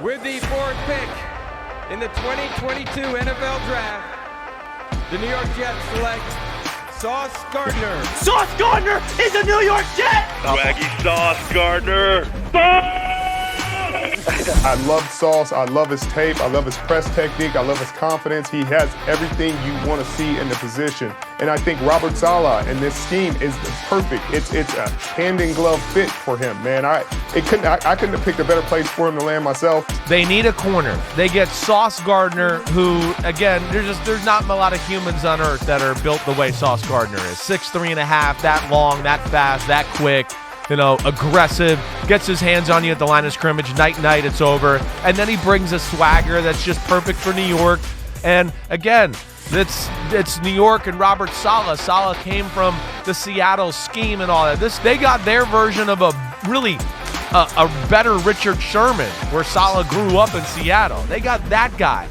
With the fourth pick in the 2022 NFL Draft, the New York Jets select Sauce Gardner. Sauce Gardner is a New York Jet! Swaggy Sauce Gardner. I love Sauce. I love his tape. I love his press technique. I love his confidence. He has everything you want to see in the position. And I think Robert Saleh in this scheme is perfect. It's a hand-in-glove fit for him, man. I couldn't have picked a better place for him to land myself. They need a corner. They get Sauce Gardner, who, again, there's not a lot of humans on earth that are built the way Sauce Gardner is. 6'3.5", that long, that fast, that quick. Aggressive, gets his hands on you at the line of scrimmage, night, it's over. And then he brings a swagger that's just perfect for New York. And again, it's New York and Robert Saleh. Saleh came from the Seattle scheme and all that. They got their version of a better Richard Sherman, where Saleh grew up in Seattle. They got that guy.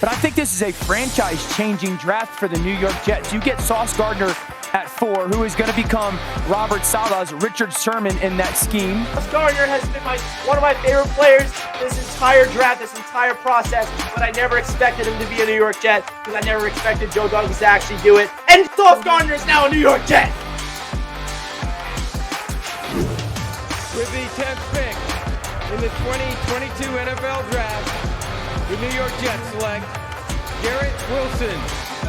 But I think this is a franchise-changing draft for the New York Jets. You get Sauce Gardner at 4, who is going to become Robert Saleh's Richard Sherman in that scheme. Sauce Gardner has been one of my favorite players this entire draft, this entire process, but I never expected him to be a New York Jet because I never expected Joe Douglas to actually do it. And Sauce Gardner is now a New York Jet. With the 10th pick in the 2022 NFL Draft, the New York Jets select Garrett Wilson.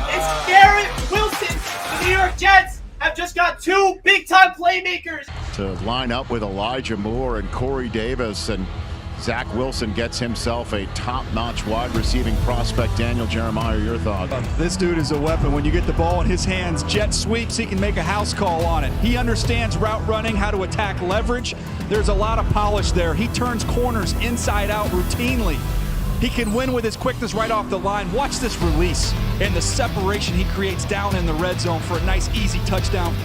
It's Garrett Wilson. The New York Jets have just got 2 big-time playmakers. To line up with Elijah Moore and Corey Davis, and Zach Wilson gets himself a top-notch wide receiving prospect. Daniel Jeremiah, your thought? This dude is a weapon. When you get the ball in his hands, jet sweeps, he can make a house call on it. He understands route running, how to attack leverage. There's a lot of polish there. He turns corners inside out routinely. He can win with his quickness right off the line. Watch this release and the separation he creates down in the red zone for a nice, easy touchdown.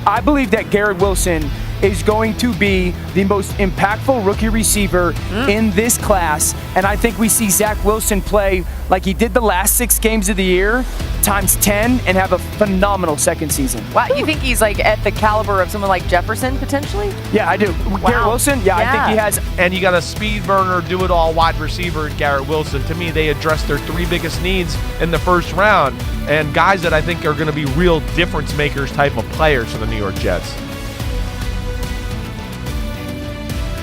I believe that Garrett Wilson is going to be the most impactful rookie receiver in this class. And I think we see Zach Wilson play like he did the last 6 games of the year, times 10, and have a phenomenal second season. Wow, you think he's at the caliber of someone like Jefferson, potentially? Yeah, I do. Wow. Garrett Wilson, yeah, I think he has. And you got a speed burner, do-it-all wide receiver in Garrett Wilson. To me, they addressed their 3 biggest needs in the first round, and guys that I think are going to be real difference makers type of players for the New York Jets.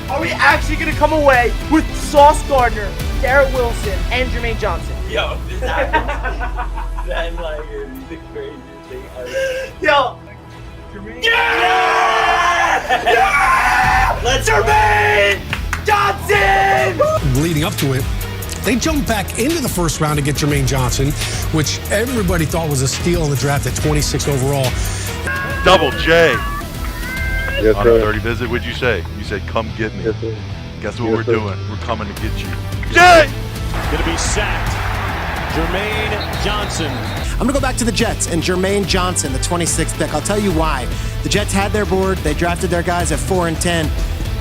Are we actually going to come away with Sauce Gardner, Garrett Wilson, and Jermaine Johnson? Yo, this happens. That's the craziest thing ever. Yo! Jermaine. Yeah! Yeah! Let's Jermaine Johnson! Leading up to it, they jumped back into the first round to get Jermaine Johnson, which everybody thought was a steal in the draft at 26 overall. Double J. Yes, On sir. a 30 visit, what'd you say? You said, come get me. Yes, sir. Guess what Yes, we're sir. doing? We're coming to get you. Jay! Going to be sacked. Jermaine Johnson. I'm going to go back to the Jets and Jermaine Johnson, the 26th pick. I'll tell you why. The Jets had their board. They drafted their guys at 4 and 10.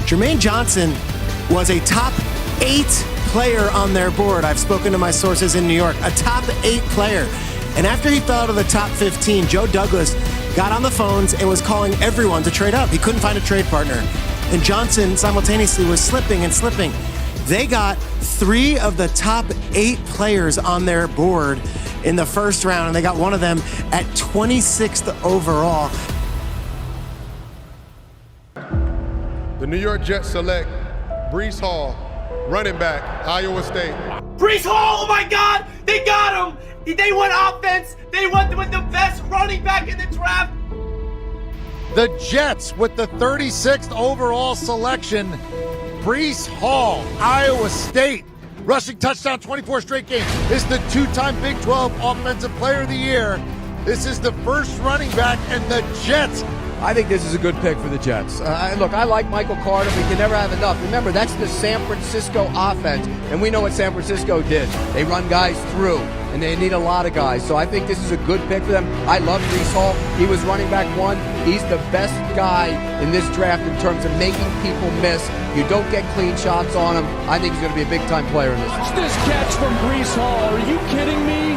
Jermaine Johnson was a top 8 player on their board. I've spoken to my sources in New York. A top 8 player. And after he fell out of the top 15, Joe Douglas got on the phones and was calling everyone to trade up. He couldn't find a trade partner. And Johnson simultaneously was slipping and slipping. They got 3 of the top 8 players on their board in the first round, and they got one of them at 26th overall. The New York Jets select Breece Hall, running back, Iowa State. Breece Hall, oh my God, they got him. They went offense. They went with the best running back in the draft. The Jets with the 36th overall selection, Breece Hall, Iowa State. Rushing touchdown, 24 straight games. This is the 2-time Big 12 Offensive Player of the Year. This is the first running back, and the Jets. I think this is a good pick for the Jets. Look, I like Michael Carter. We can never have enough. Remember, that's the San Francisco offense, and we know what San Francisco did. They run guys through, and they need a lot of guys. So I think this is a good pick for them. I love Breece Hall. He was running back 1. He's the best guy in this draft in terms of making people miss. You don't get clean shots on him. I think he's going to be a big-time player in this. Watch this catch from Breece Hall. Are you kidding me?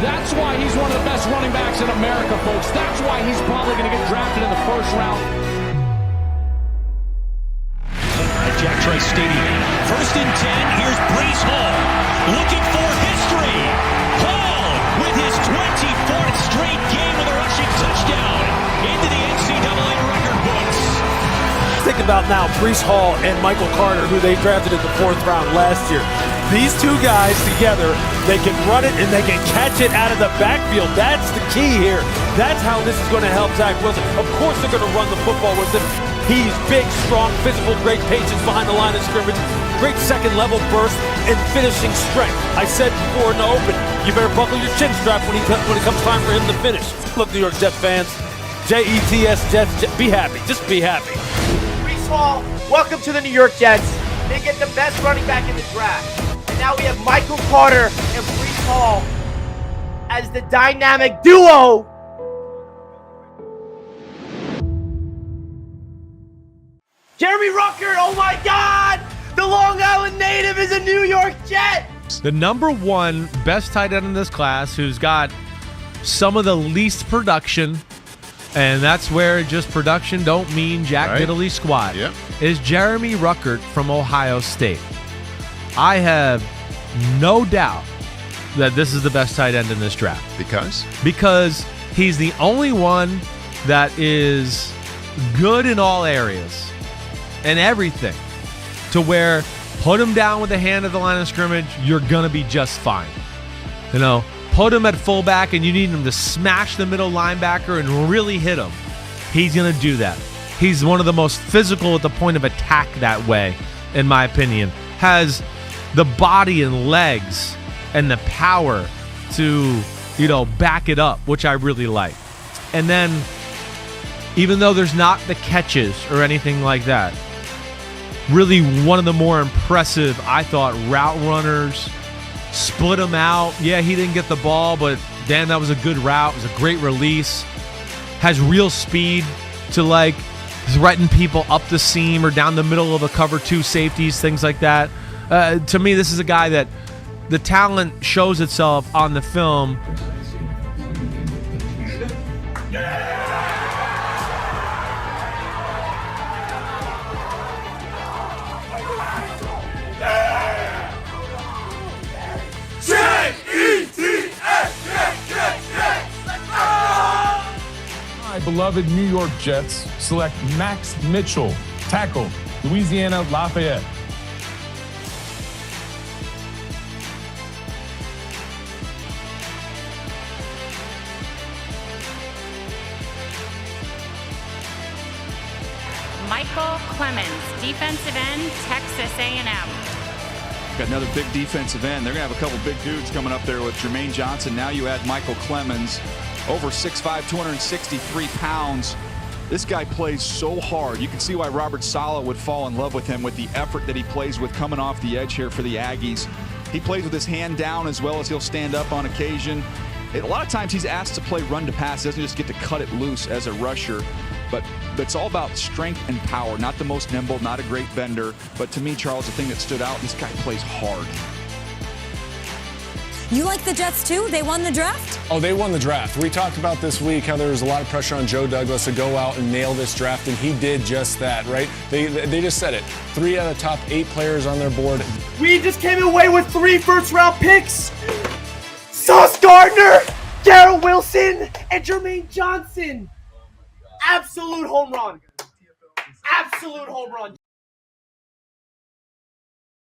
That's why he's one of the best running backs in America, folks. That's why he's probably going to get drafted in the first round. Jack Trice Stadium. 1st and 10, here's Breece Hall, looking for history. Hall with his 24th straight game with a rushing touchdown into the NCAA record books. Think about now Breece Hall and Michael Carter, who they drafted in the 4th round last year. These two guys together, they can run it and they can catch it out of the backfield. That's the key here. That's how this is going to help Zach Wilson. Of course they're going to run the football with him. He's big, strong, physical, great patience behind the line of scrimmage, great second-level burst, and finishing strength. I said before in the open, you better buckle your chin strap when it comes time for him to finish. Look, New York Jets fans, Jets, Jets, be happy. Just be happy. Breece Hall, welcome to the New York Jets. They get the best running back in the draft. And now we have Michael Carter and Breece Hall as the dynamic duo. Jeremy Ruckert, oh my God! The Long Island native is a New York Jet! The number one best tight end in this class, who's got some of the least production, and that's where just production don't mean jack diddly squat, is Jeremy Ruckert from Ohio State. I have no doubt that this is the best tight end in this draft. Because? Because he's the only one that is good in all areas and everything, to where put him down with the hand at the line of scrimmage, you're going to be just fine. You know, put him at fullback and you need him to smash the middle linebacker and really hit him. He's going to do that. He's one of the most physical at the point of attack that way, in my opinion. Has the body and legs and the power to, you know, back it up, which I really like. And then, even though there's not the catches or anything like that, really one of the more impressive, I thought, route runners. Split him out. Yeah, he didn't get the ball, but damn, that was a good route. It was a great release. Has real speed to, like, threaten people up the seam or down the middle of a cover 2 safeties, things like that. To me, this is a guy that the talent shows itself on the film. My beloved New York Jets select Max Mitchell, tackle, Louisiana Lafayette. Michael Clemons, defensive end, Texas A&M. Got another big defensive end. They're going to have a couple big dudes coming up there with Jermaine Johnson. Now you add Michael Clemons, over 6'5", 263 pounds. This guy plays so hard. You can see why Robert Saleh would fall in love with him, with the effort that he plays with coming off the edge here for the Aggies. He plays with his hand down as well as he'll stand up on occasion. A lot of times he's asked to play run to pass. He doesn't just get to cut it loose as a rusher. But it's all about strength and power. Not the most nimble, not a great bender. But to me, Charles, the thing that stood out, this guy plays hard. You like the Jets too? They won the draft? Oh, they won the draft. We talked about this week how there was a lot of pressure on Joe Douglas to go out and nail this draft, and he did just that, right? They just said it. 3 out of the top 8 players on their board. We just came away with 3 first-round picks. Sauce Gardner, Garrett Wilson, and Jermaine Johnson. Absolute home run. Absolute home run.